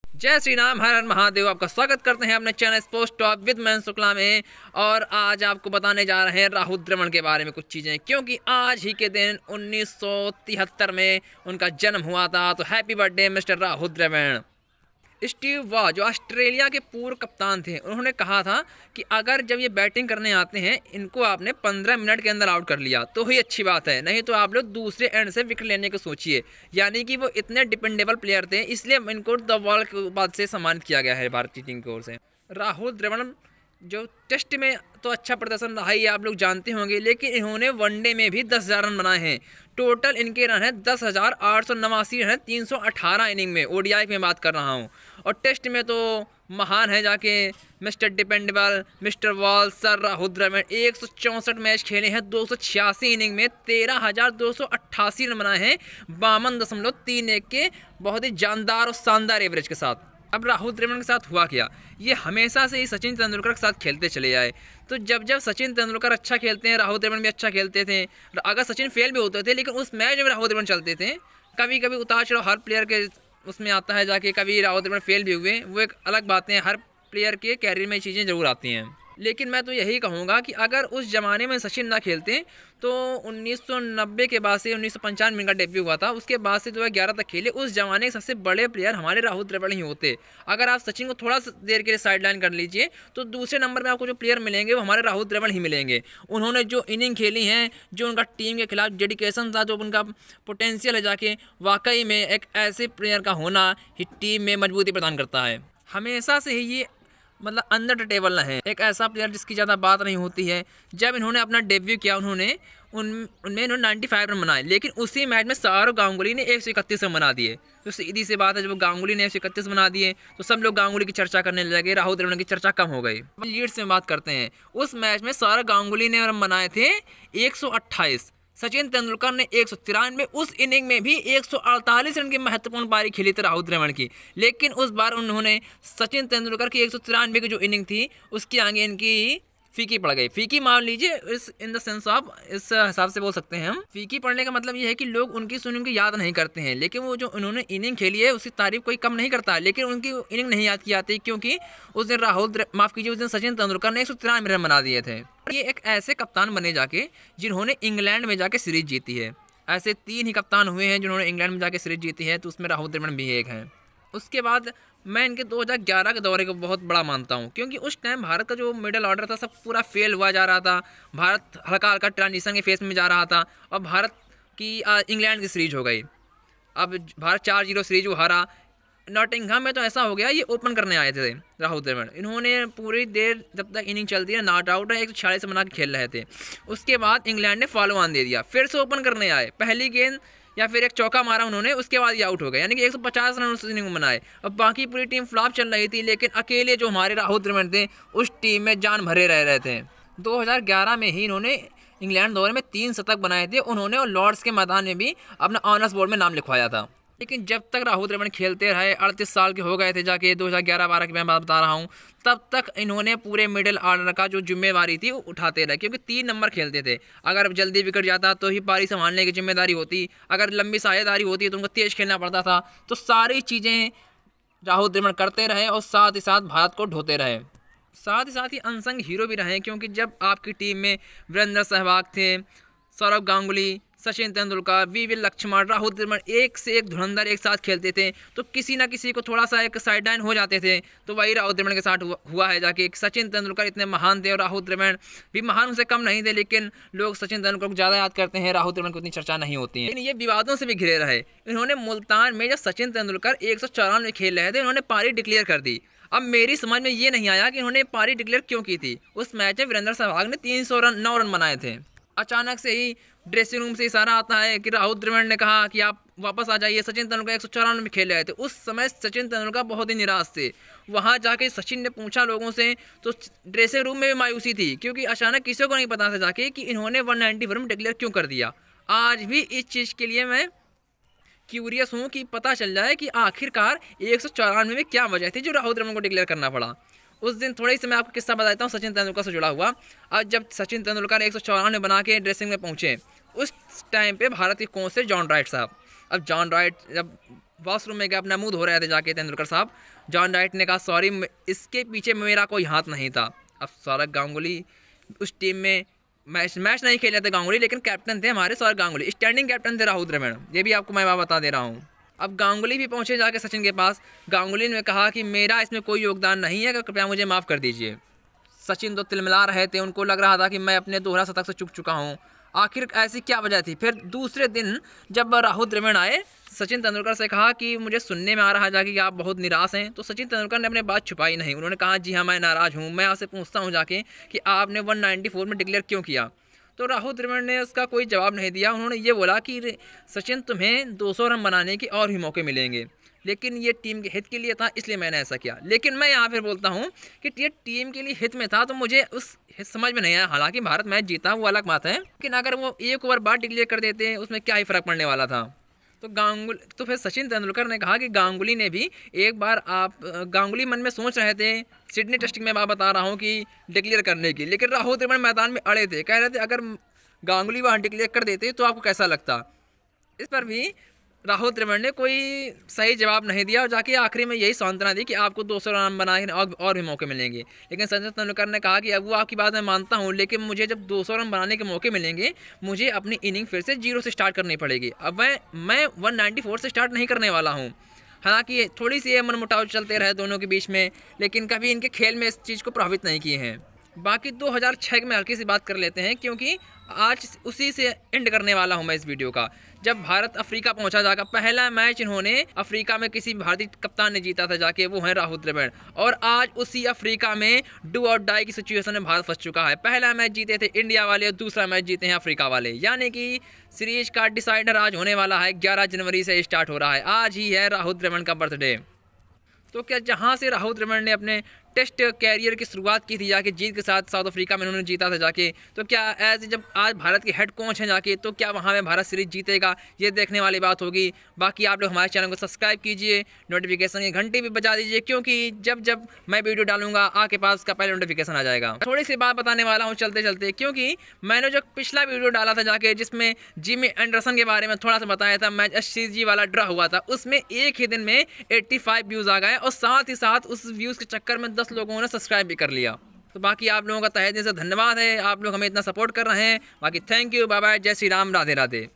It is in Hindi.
जय श्री राम, हर हर महादेव। आपका स्वागत करते हैं अपने चैनल स्पोर्ट्स टॉक विद मैं शुक्ला में। और आज आपको बताने जा रहे हैं राहुल द्रविड़ के बारे में कुछ चीज़ें, क्योंकि आज ही के दिन 1973 में उनका जन्म हुआ था। तो happy birthday mister Rahul Dravid. Steve Waugh जो ऑस्ट्रेलिया के पूर्व कप्तान थे, उन्होंने कहा था कि अगर जब ये बैटिंग करने आते हैं, इनको आपने 15 मिनट के अंदर आउट कर लिया तो ही अच्छी बात है, नहीं तो आप लोग दूसरे एंड से विकेट लेने को सोचिए। यानी कि वो इतने डिपेंडेबल प्लेयर थे, इसलिए इनको द वर्ल्ड के बाद से सम्मानित किया गया है भारतीय टीम की ओर से। राहुल द्रविड़ जो टेस्ट में तो अच्छा प्रदर्शन रहा ही, आप लोग जानते होंगे, लेकिन इन्होंने वनडे में भी 10,000 रन बनाए हैं। टोटल इनके रन है 10,889 रन है 318 इनिंग में। ओडीआई में बात कर रहा हूँ। और टेस्ट में तो महान है जाके mister dependable, mister wall, sir Rahul Dravid. 164 match खेले हैं, 286 इनिंग में 13,288 रन बनाए हैं 52.31 के बहुत ही जानदार और शानदार एवरेज के साथ। अब राहुल द्रविड़ के साथ हुआ क्या, ये हमेशा से ही सचिन तेंदुलकर के साथ खेलते चले आए। तो जब जब सचिन तेंदुलकर अच्छा खेलते हैं, राहुल द्रविड़ भी अच्छा खेलते थे। अगर सचिन फेल भी होते थे, लेकिन उस मैच में राहुल द्रविड़ चलते थे। कभी कभी उतार चढ़ाव हर प्लेयर के उसमें आता है जाके, कभी राहुल द्रविड़ फेल भी हुए, वो एक अलग बात है। हर प्लेयर के कैरियर में चीज़ें ज़रूर आती हैं। लेकिन मैं तो यही कहूँगा कि अगर उस ज़माने में सचिन ना खेलते तो 1990 के बाद से 1995 में इनका डेब्यू हुआ था, उसके बाद से 2011 तक खेले, उस ज़माने के सबसे बड़े प्लेयर हमारे राहुल द्रविड़ ही होते। अगर आप सचिन को थोड़ा सा देर के लिए साइड लाइन कर लीजिए तो दूसरे नंबर में आपको जो प्लेयर मिलेंगे वो हमारे राहुल द्रविड़ ही मिलेंगे। उन्होंने जो इनिंग खेली हैं, जो उनका टीम के खिलाफ डेडिकेशन था, जो उनका पोटेंशियल है जाके, वाकई में एक ऐसे प्लेयर का होना ही टीम में मजबूती प्रदान करता है। हमेशा से ही ये मतलब अंडर द टेबल है, एक ऐसा प्लेयर जिसकी ज़्यादा बात नहीं होती है। जब इन्होंने अपना डेब्यू किया, उनमें इन्होंने 95 रन बनाए, लेकिन उसी मैच में सौरव गांगुली ने 131 रन बना दिए। तो सीधी सी बात है, जब गांगुली ने 131 बना दिए तो सब लोग गांगुली की चर्चा करने लगे, राहुल द्रविड़ की चर्चा कम हो गई। लीड्स में बात करते हैं, उस मैच में सौरव गांगुली ने रन बनाए थे 128, सचिन तेंदुलकर ने 193। उस इनिंग में भी 148 रन की महत्वपूर्ण पारी खेली थी राहुल द्रविड़ की, लेकिन उस बार उन्होंने सचिन तेंदुलकर की 193 की जो इनिंग थी उसके आगे इनकी फीकी पड़ गई। फीकी मान लीजिए, इस इन द सेंस ऑफ, इस हिसाब से बोल सकते हैं हम। फीकी पड़ने का मतलब ये है कि लोग उनकी सुनी उनकी याद नहीं करते हैं, लेकिन वो जो उन्होंने इनिंग खेली है उसकी तारीफ कोई कम नहीं करता, लेकिन उनकी इनिंग नहीं याद की जाती, क्योंकि उस दिन उस दिन सचिन तेंदुलकर ने 193 रन बना दिए थे। ये एक ऐसे कप्तान बने जाके जिन्होंने इंग्लैंड में जाके सीरीज जीती है। ऐसे 3 ही कप्तान हुए हैं जिन्होंने इंग्लैंड में जाके सीरीज जीती है, तो उसमें राहुल द्रविड़ भी एक हैं। उसके बाद मैं इनके 2011 के दौरे को बहुत बड़ा मानता हूँ, क्योंकि उस टाइम भारत का जो मिडिल ऑर्डर था सब पूरा फेल हुआ जा रहा था। भारत हल्का हल्का ट्रांजिशन के फेस में जा रहा था, और भारत की इंग्लैंड की सीरीज हो गई। अब भारत 4-0 सीरीज वो हारा। नॉटिंघम में तो ऐसा हो गया, ये ओपन करने आए थे राहुल द्रविड़। इन्होंने पूरी देर जब तक इनिंग चलती है, नॉट आउट है, 146 बना के खेल रहे थे। उसके बाद इंग्लैंड ने फॉलो ऑन दे दिया, फिर से ओपन करने आए। पहली गेंद या फिर एक चौका मारा उन्होंने, उसके बाद ये आउट हो गए, यानी कि 150 रन उस इनिंग में बनाए। अब बाकी पूरी टीम फ्लॉप चल रही थी, लेकिन अकेले जो हमारे राहुल द्रविड़ थे उस टीम में जान भरे रह रहे थे। 2011 में ही इन्होंने इंग्लैंड दौरे में 3 शतक बनाए थे उन्होंने, और लॉर्ड्स के मैदान में भी अपना ऑनर्स बोर्ड में नाम लिखवाया था। लेकिन जब तक राहुल द्रविड़ खेलते रहे, 38 साल के हो गए थे जाके 2011-12 की मैं बात बता रहा हूँ, तब तक इन्होंने पूरे मिडिल ऑर्डर का जो जिम्मेवारी थी वो उठाते रहे, क्योंकि 3 नंबर खेलते थे। अगर जल्दी विकेट जाता तो ही पारी संभालने की जिम्मेदारी होती, अगर लंबी साझेदारी होती तो उनको तेज खेलना पड़ता था। तो सारी चीज़ें राहुल द्रविड़ करते रहे और साथ ही साथ भारत को ढोते रहे। साथ ही अनसंग हीरो भी रहे, क्योंकि जब आपकी टीम में वीरेंद्र सहवाग थे, सौरव गांगुली, सचिन तेंदुलकर, वी लक्ष्मण, राहुल द्रविड़ एक से एक धुरंधर एक साथ खेलते थे, तो किसी ना किसी को थोड़ा सा एक साइड लाइन हो जाते थे। तो वही राहुल द्रविड़ के साथ हुआ है जाके। सचिन तेंदुलकर इतने महान थे और राहुल द्रविड़ भी महान उनसे कम नहीं थे, लेकिन लोग सचिन तेंदुलकर को ज़्यादा याद करते हैं, राहुल द्रविड़ की उतनी चर्चा नहीं होती है। लेकिन ये विवादों से भी घिरे रहे। इन्होंने मुल्तान में जब सचिन तेंदुलकर 194 खेल रहे थे, इन्होंने पारी डिक्लेयर कर दी। अब मेरी समझ में ये नहीं आया कि इन्होंने पारी डिक्लेयर क्यों की थी। उस मैच में वीरेंद्र सहवाग ने 309 रन बनाए थे। अचानक से ही ड्रेसिंग रूम से इशारा आता है कि राहुल द्रविड़ ने कहा कि आप वापस आ जाइए। सचिन तेंदुलकर 194 में खेल रहे थे। उस समय सचिन तेंदुलकर बहुत ही निराश थे। वहाँ जाके सचिन ने पूछा लोगों से, तो ड्रेसिंग रूम में भी मायूसी थी, क्योंकि अचानक किसी को नहीं पता था जाके कि इन्होंने 194 में डिक्लेयर क्यों कर दिया। आज भी इस चीज़ के लिए मैं क्यूरियस हूँ कि पता चल जाए कि आखिरकार 194 में क्या वजह थी जो राहुल द्रविड़ को डिक्लेयर करना पड़ा। उस दिन थोड़ी सी मैं आपको किस्सा बताता हूँ सचिन तेंदुलकर से जुड़ा हुआ। आज जब सचिन तेंदुलकर 194 बना के ड्रेसिंग में पहुँचे, उस टाइम पे भारत के कोच थे जॉन राइट साहब। अब जॉन राइट जब वॉशरूम में गए, अपना मुंह धो रहे थे जाके तेंदुलकर साहब। जॉन राइट ने कहा सॉरी, इसके पीछे मेरा कोई हाथ नहीं था। अब सौरव गांगुली उस टीम में मैच नहीं खेले थे गांगुली, लेकिन कैप्टन थे हमारे सौरव गांगुली, स्टैंडिंग कैप्टन थे राहुल द्रविड़। ये भी आपको मैं बता दे रहा हूँ। अब गांगुली भी पहुंचे जाके सचिन के पास। गांगुली ने कहा कि मेरा इसमें कोई योगदान नहीं है, कृपया मुझे माफ़ कर दीजिए। सचिन तो तिलमिला रहे थे, उनको लग रहा था कि मैं अपने दोहरा शतक से चूक चुका हूँ। आखिर ऐसी क्या वजह थी? फिर दूसरे दिन जब राहुल द्रविड़ आए, सचिन तेंदुलकर से कहा कि मुझे सुनने में आ रहा जाके कि आप बहुत निराश हैं। तो सचिन तेंदुलकर ने अपनी बात छुपाई नहीं, उन्होंने कहा जी हाँ मैं नाराज़ हूँ। मैं आपसे पूछता हूँ जाके कि आपने 194 में डिक्लेयर क्यों किया? तो राहुल द्रविड़ ने उसका कोई जवाब नहीं दिया। उन्होंने ये बोला कि सचिन तुम्हें 200 रन बनाने के और भी मौके मिलेंगे, लेकिन ये टीम के हित के लिए था इसलिए मैंने ऐसा किया। लेकिन मैं यहाँ फिर बोलता हूँ कि ये टीम के लिए हित में था तो मुझे उस हित समझ में नहीं आया। हालांकि भारत मैच जीता वो अलग बात है, लेकिन अगर वो एक ओवर बाद डिक्लेयर कर देते उसमें क्या ही फ़र्क पड़ने वाला था। तो फिर सचिन तेंदुलकर ने कहा कि गांगुली ने भी एक बार गांगुली मन में सोच रहे थे सिडनी टेस्ट में मैं बता रहा हूँ कि डिक्लेयर करने की, लेकिन राहुल द्रविड़ मैदान में अड़े थे, कह रहे थे अगर गांगुली वहाँ डिक्लेयर कर देते तो आपको कैसा लगता। इस पर भी राहुल द्रविड़ ने कोई सही जवाब नहीं दिया और जाके आखिरी में यही सांत्वना दी कि आपको 200 रन बनाने और भी मौके मिलेंगे। लेकिन सचिन तेंदुलकर ने कहा कि अब वो आपकी बात मैं मानता हूँ, लेकिन मुझे जब 200 रन बनाने के मौके मिलेंगे मुझे अपनी इनिंग फिर से 0 से स्टार्ट करनी पड़ेगी। अब मैं 194 से स्टार्ट नहीं करने वाला हूँ। हालांकि थोड़ी सी मनमुटाव चलते रहे दोनों के बीच में, लेकिन कभी इनके खेल में इस चीज़ को प्रभावित नहीं किए हैं। बाकी 2006 में हल्की सी बात कर लेते हैं, क्योंकि आज उसी से एंड करने वाला हूं मैं इस वीडियो का। जब भारत अफ्रीका पहुंचा जाकर पहला मैच इन्होंने अफ्रीका में किसी भारतीय कप्तान ने जीता था जाके, वो है राहुल द्रविड़। और आज उसी अफ्रीका में डू और डाई की सिचुएशन में भारत फंस चुका है। पहला मैच जीते थे इंडिया वाले और दूसरा मैच जीते हैं अफ्रीका वाले, यानी कि सीरीज का डिसाइडर आज होने वाला है। 11 जनवरी से स्टार्ट हो रहा है, आज ही है राहुल द्रविड़ का बर्थडे। तो क्या जहां से राहुल द्रविड़ ने अपने टेस्ट कैरियर की शुरुआत की थी जाके जीत के साथ, साउथ अफ्रीका में उन्होंने जीता था जाके, तो क्या ऐसे जब आज भारत के हेड कोच हैं जाके, तो क्या वहां में भारत सीरीज जीतेगा? ये देखने वाली बात होगी। बाकी आप लोग हमारे चैनल को सब्सक्राइब कीजिए, नोटिफिकेशन की घंटी भी बजा दीजिए, क्योंकि जब मैं वीडियो डालूंगा आपके पास उसका पहले नोटिफिकेशन आ जाएगा। थोड़ी सी बात बताने वाला हूँ चलते चलते, क्योंकि मैंने जो पिछला वीडियो डाला था जाके जिसमें जिमी एंडरसन के बारे में थोड़ा सा बताया था, मैच SCG वाला ड्रा हुआ था, उसमें एक ही दिन में 85 व्यूज़ आ गए और साथ ही साथ उस व्यूज़ के चक्कर में 10 लोगों ने सब्सक्राइब भी कर लिया। तो बाकी आप लोगों का तहे दिल से धन्यवाद है, आप लोग हमें इतना सपोर्ट कर रहे हैं। बाकी थैंक यू, बाय बाय, जय श्री राम, राधे राधे।